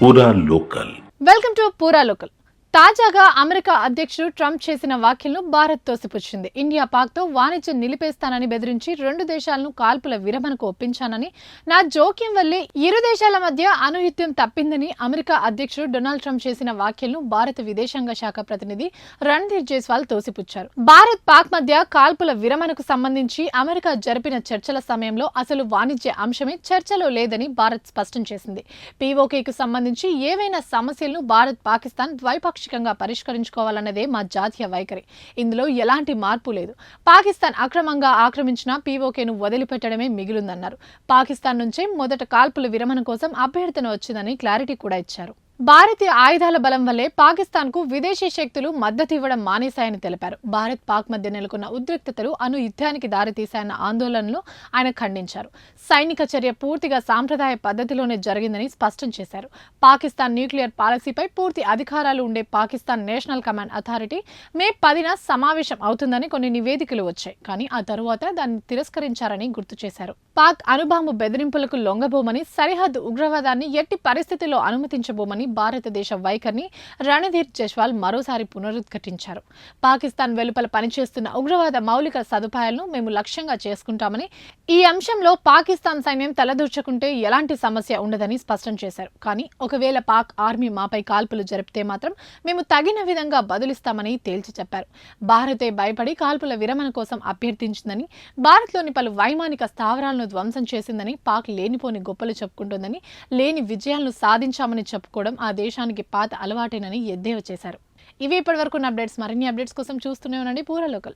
పూరా local. Welcome to పూరా local. తాజాగా అమెరికా అధ్యక్షుడు ట్రంప్ చేసిన వ్యాఖ్యలను భారత్ తోసిపుచ్చింది. ఇండియా పాక్తో వాణిజ్యం నిలిపేస్తానని బెదిరించి రెండు దేశాలను కాల్పుల విరమణకు ఒప్పించానని, నా జోక్యం వల్లే ఇరు దేశాల మధ్య అనుహిత్యం తప్పిందని అమెరికా అధ్యక్షుడు డొనాల్డ్ ట్రంప్ చేసిన వ్యాఖ్యలను భారత విదేశాంగ శాఖ ప్రతినిధి రణ్ధీర్ జైస్వాల్ తోసిపుచ్చారు. భారత్ పాక్ మధ్య కాల్పుల విరమణకు సంబంధించి అమెరికా జరిపిన చర్చల సమయంలో అసలు వాణిజ్య అంశమే చర్చలో లేదని భారత్ స్పష్టం చేసింది. పీఓకేకు సంబంధించి ఏవైనా సమస్యలను భారత్ పాకిస్తాన్ ద్వైపాక్షిక పరిష్కరించుకోవాలన్నదే మా జాతీయ వైఖరి. ఇందులో ఎలాంటి మార్పు లేదు. పాకిస్తాన్ అక్రమంగా ఆక్రమించిన పీఓకేను వదిలిపెట్టడమే మిగిలిందన్నారు. పాకిస్తాన్ నుంచే మొదట కాల్పుల విరమణ కోసం అభ్యర్థన వచ్చిందని క్లారిటీ కూడా ఇచ్చారు. భారతీయ ఆయుధాల బలం వల్లే పాకిస్తాన్ కు విదేశీ శక్తులు మద్దతు ఇవ్వడం మానేశాయని తెలిపారు. భారత్ పాక్ మధ్య నెలకొన్న ఉద్రిక్తతలు అణు యుద్ధానికి దారితీశాయన్న ఆందోళనలు ఆయన ఖండించారు. సైనిక చర్య పూర్తిగా సాంప్రదాయ పద్ధతిలోనే జరిగిందని స్పష్టం చేశారు. పాకిస్తాన్ న్యూక్లియర్ పాలసీపై పూర్తి అధికారాలు ఉండే పాకిస్తాన్ నేషనల్ కమాండ్ అథారిటీ మే 10న సమావేశం అవుతుందని కొన్ని నివేదికలు వచ్చాయి. కానీ ఆ తరువాత దాన్ని తిరస్కరించారని గుర్తు చేశారు. పాక్ అణుబాంబు బెదిరింపులకు లొంగబోమని, సరిహద్దు ఉగ్రవాదాన్ని ఎట్టి పరిస్థితుల్లో అనుమతించబోమని భారతదేశ వైఖరిని రణధీర్ జైస్వాల్ మరోసారి పునరుద్ఘాటించారు. పాకిస్తాన్ వెలుపల పనిచేస్తున్న ఉగ్రవాద మౌలిక సదుపాయాలను మేము లక్ష్యంగా చేసుకుంటామని, ఈ అంశంలో పాకిస్తాన్ సైన్యం తలదూర్చుకుంటే ఎలాంటి సమస్య ఉండదని స్పష్టం చేశారు. కానీ ఒకవేళ పాక్ ఆర్మీ మాపై కాల్పులు జరిపితే మాత్రం మేము తగిన విధంగా బదులిస్తామని తేల్చి చెప్పారు. భారతే భయపడి కాల్పుల విరమణ కోసం అభ్యర్థించిందని, భారత్లోని పలు వైమానిక స్థావరాలను ధ్వంసం చేసిందని, పాక్ లేనిపోని గొప్పలు చెప్పుకుంటోందని, లేని విజయాలను సాధించామని చెప్పుకోవడం ఆ దేశానికి పాత అలవాటేనని ఎద్దేవా చేశారు. ఇవి ఇప్పటివరకు అప్డేట్స్. మరిన్ని అప్డేట్స్ కోసం చూస్తూనే ఉండండి పూరా లోకల్.